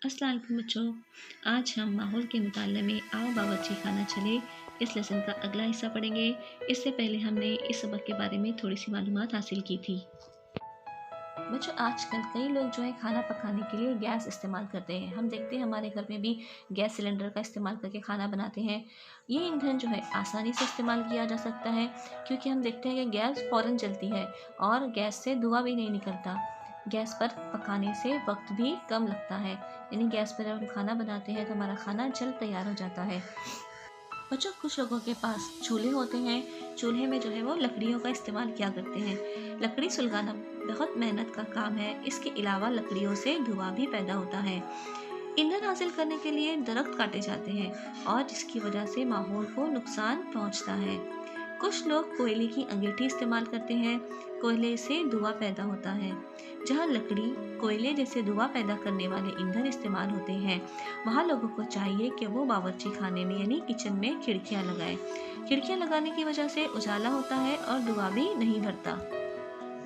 अस्सलाम वालेकुम बच्चों। आज हम माहौल के मुताले में आओ बावर्ची खाना चले इस लेसन का अगला हिस्सा पढ़ेंगे। इससे पहले हमने इस सबक के बारे में थोड़ी सी मालूमात हासिल की थी। बच्चों, आजकल कई लोग जो है खाना पकाने के लिए गैस इस्तेमाल करते हैं। हम देखते हैं हमारे घर में भी गैस सिलेंडर का इस्तेमाल करके खाना बनाते हैं। ये ईंधन जो है आसानी से इस्तेमाल किया जा सकता है, क्योंकि हम देखते हैं कि गैस फ़ौरन जलती है और गैस से धुआं भी नहीं निकलता। गैस पर पकाने से वक्त भी कम लगता है, यानी गैस पर जब हम खाना बनाते हैं तो हमारा खाना जल्द तैयार हो जाता है। बच्चों, कुछ लोगों के पास चूल्हे होते हैं। चूल्हे में जो है वो लकड़ियों का इस्तेमाल किया करते हैं। लकड़ी सुलगाना बहुत मेहनत का काम है। इसके अलावा लकड़ियों से धुआं भी पैदा होता है। ईंधन हासिल करने के लिए दरख्त काटे जाते हैं और जिसकी वजह से माहौल को नुकसान पहुंचता है। कुछ लोग कोयले की अंगीठी इस्तेमाल करते हैं। कोयले से धुआं पैदा होता है। जहाँ लकड़ी, कोयले जैसे धुआं पैदा करने वाले ईंधन इस्तेमाल होते हैं, वहाँ लोगों को चाहिए कि वो बावर्ची खाने में यानी किचन में खिड़कियाँ लगाएं। खिड़कियाँ लगाने की वजह से उजाला होता है और धुआं भी नहीं भरता।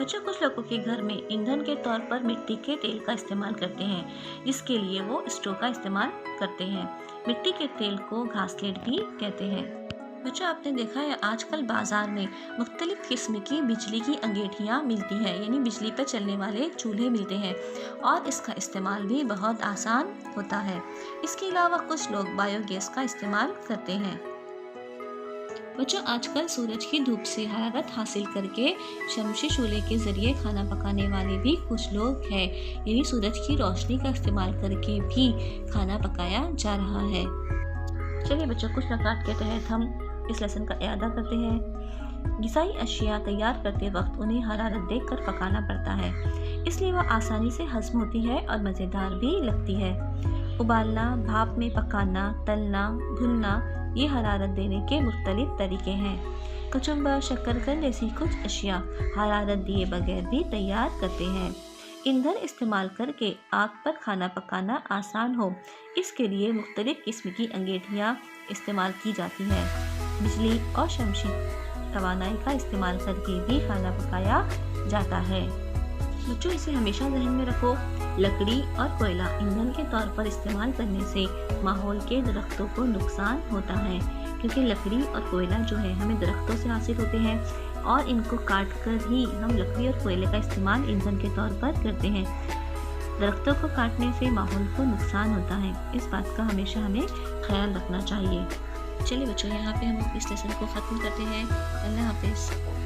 बच्चों, कुछ लोगों के घर में ईंधन के तौर पर मिट्टी के तेल का इस्तेमाल करते हैं, जिसके लिए वो स्टोव का इस्तेमाल करते हैं। मिट्टी के तेल को घासलेट भी कहते हैं। बच्चों, आपने देखा है आजकल बाजार में मुख्तलिफ किस्म की बिजली की अंगीठियाँ मिलती हैं, यानी बिजली पर चलने वाले चूल्हे मिलते हैं और इसका इस्तेमाल भी बहुत आसान होता है। इसके अलावा कुछ लोग बायोगैस का इस्तेमाल करते हैं। बच्चों, आजकल सूरज की धूप से हरारत हासिल करके शमशी शूले के ज़रिए खाना पकाने वाले भी कुछ लोग हैं, यानी सूरज की रोशनी का इस्तेमाल करके भी खाना पकाया जा रहा है। चलिए बच्चों, कुछ नकात के तहत हम इस लेसन का इयादा करते हैं। ग़िज़ाई अशिया तैयार करते वक्त उन्हें हरारत देखकर पकाना पड़ता है, इसलिए वह आसानी से हज़म होती है और मज़ेदार भी लगती है। उबालना, भाप में पकाना, तलना, भुनना, ये हरारत देने के मुख्तलिफ तरीके हैं। कचुम्बर, शक्करकंद जैसी कुछ अशिया हरारत दिए बगैर भी तैयार करते हैं। ईंधन इस्तेमाल करके आग पर खाना पकाना आसान हो, इसके लिए मुख्तलिफ किस्म की अंगीठियाँ इस्तेमाल की जाती हैं। बिजली और शमशी तवानाई का इस्तेमाल करके भी खाना पकाया जाता है। बच्चों, इसे हमेशा ध्यान में रखो, लकड़ी और कोयला ईंधन के तौर पर इस्तेमाल करने से माहौल के दरख्तों को नुकसान होता है, क्योंकि लकड़ी और कोयला जो है हमें दरख्तों से हासिल होते हैं और इनको काट कर ही हम लकड़ी और कोयले का इस्तेमाल ईंधन के तौर पर करते हैं। दरख्तों को काटने से माहौल को नुकसान होता है, इस बात का हमेशा हमें ख्याल रखना चाहिए। चलिए बच्चों, यहाँ पे हम इस लेसन को ख़त्म करते हैं। अल्लाह हाफिज़।